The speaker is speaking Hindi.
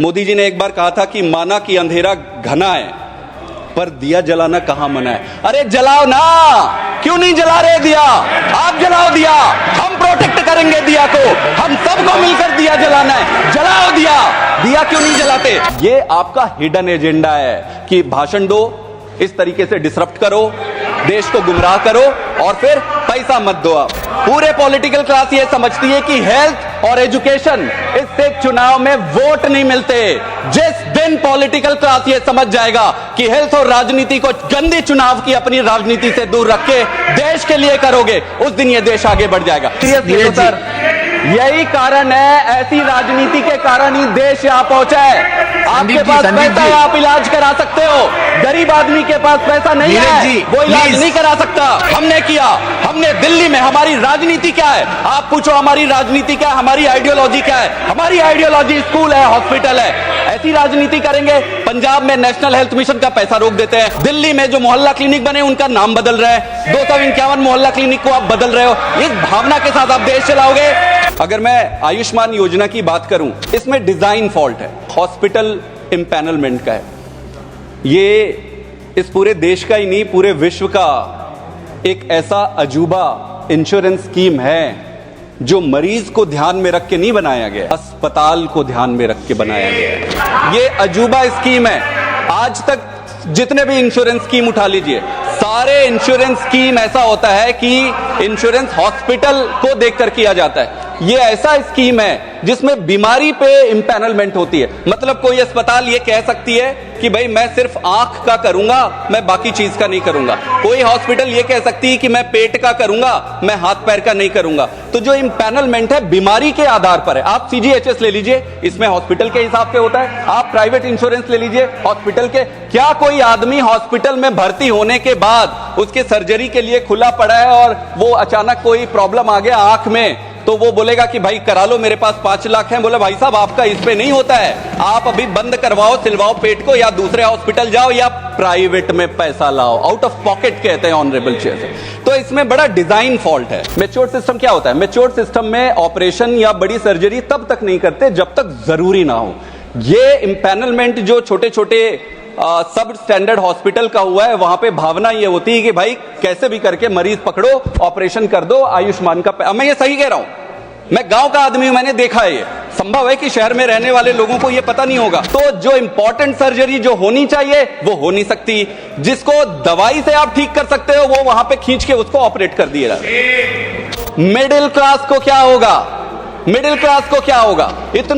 मोदी जी ने एक बार कहा था कि माना कि अंधेरा घना है पर दिया जलाना कहां मना है। अरे जलाओ ना, क्यों नहीं जला रहे दिया? आप जलाओ दिया, हम प्रोटेक्ट करेंगे दिया को, हम सबको मिलकर दिया जलाना है। जलाओ दिया, दिया क्यों नहीं जलाते? ये आपका हिडन एजेंडा है कि भाषण दो, इस तरीके से डिसरप्ट करो, देश को गुमराह करो और फिर पैसा मत दो। आप पूरे पॉलिटिकल क्लास ये समझती है कि हेल्थ और एजुकेशन, इससे चुनाव में वोट नहीं मिलते। जिस दिन पॉलिटिकल क्लास ये समझ जाएगा कि हेल्थ और राजनीति को गंदी चुनाव की अपनी राजनीति से दूर रख के देश के लिए करोगे, उस दिन ये देश आगे बढ़ जाएगा। सीरियसली सर, यही कारण है, ऐसी राजनीति के कारण ही देश यहां पहुंचा है। आपके पास पैसा है, आप इलाज करा सकते हो, गरीब आदमी के पास पैसा नहीं है, वो इलाज नहीं करा सकता। हमने किया, हमने दिल्ली में, हमारी राजनीति क्या है? आप पूछो हमारी राजनीति क्या है, हमारी आइडियोलॉजी क्या है? हमारी आइडियोलॉजी स्कूल है, हॉस्पिटल है। ऐसी राजनीति करेंगे, पंजाब में नेशनल हेल्थ मिशन का पैसा रोक देते हैं, दिल्ली में जो मोहल्ला क्लिनिक बने उनका नाम बदल रहे हैं, 251 मोहल्ला क्लिनिक को आप बदल रहे हो। इस भावना के साथ आप देश चलाओगे? अगर मैं आयुष्मान योजना की बात करूं, इसमें डिजाइन फॉल्ट है, हॉस्पिटल इम्पैनलमेंट का है। ये इस पूरे देश का ही नहीं, पूरे विश्व का एक ऐसा अजूबा इंश्योरेंस स्कीम है जो मरीज को ध्यान में रख के नहीं बनाया गया, अस्पताल को ध्यान में रख के बनाया गया है। ये अजूबा स्कीम है। आज तक जितने भी इंश्योरेंस स्कीम उठा लीजिए, सारे इंश्योरेंस स्कीम ऐसा होता है कि इंश्योरेंस हॉस्पिटल को देखकर किया जाता है। ये ऐसा स्कीम है जिसमें बीमारी पे इम्पैनलमेंट होती है। मतलब कोई अस्पताल ये कह सकती है कि भाई मैं सिर्फ आंख का करूंगा, मैं बाकी चीज का नहीं करूंगा। कोई हॉस्पिटल ये कह सकती है कि मैं पेट का करूंगा, मैं हाथ पैर का नहीं करूंगा। तो जो इम्पैनलमेंट है बीमारी के आधार पर है। आप सीजीएचएस ले लीजिए, इसमें हॉस्पिटल के हिसाब से होता है। आप प्राइवेट इंश्योरेंस ले लीजिए, हॉस्पिटल के। क्या कोई आदमी हॉस्पिटल में भर्ती होने के बाद उसके सर्जरी के लिए खुला पड़ा है और वो अचानक कोई प्रॉब्लम आ गया आंख में, तो वो बोलेगा कि भाई करा लो, मेरे पास 5 लाख हैं? बोले भाई साहब आपका इस पे नहीं होता है, आप अभी बंद करवाओ, सिलवाओ पेट को, या दूसरे हॉस्पिटल जाओ या प्राइवेट में पैसा लाओ। आउट ऑफ पॉकेट कहते हैं ऑनरेबल चेयर। तो इसमें बड़ा डिजाइन फॉल्ट है। मैच्योर सिस्टम क्या होता है? मैच्योर सिस्टम में ऑपरेशन या बड़ी सर्जरी तब तक नहीं करते जब तक जरूरी ना हो। ये इम्पैनलमेंट जो छोटे छोटे सब स्टैंडर्ड हॉस्पिटल का हुआ है, वहां पे भावना ये होती है कि भाई कैसे भी करके मरीज पकड़ो, ऑपरेशन कर दो, आयुष्मान का। मैं ये सही कह रहा हूं, मैं गांव का आदमी हूं, मैंने देखा है। ये संभव है कि शहर में रहने वाले लोगों को ये पता नहीं होगा। तो जो इंपॉर्टेंट सर्जरी जो होनी चाहिए वो हो नहीं सकती। जिसको दवाई से आप ठीक कर सकते हो, वो वहां पे खींच के उसको ऑपरेट कर दिया जाता है। मिडिल क्लास को क्या होगा? मिडिल क्लास को क्या होगा? इतना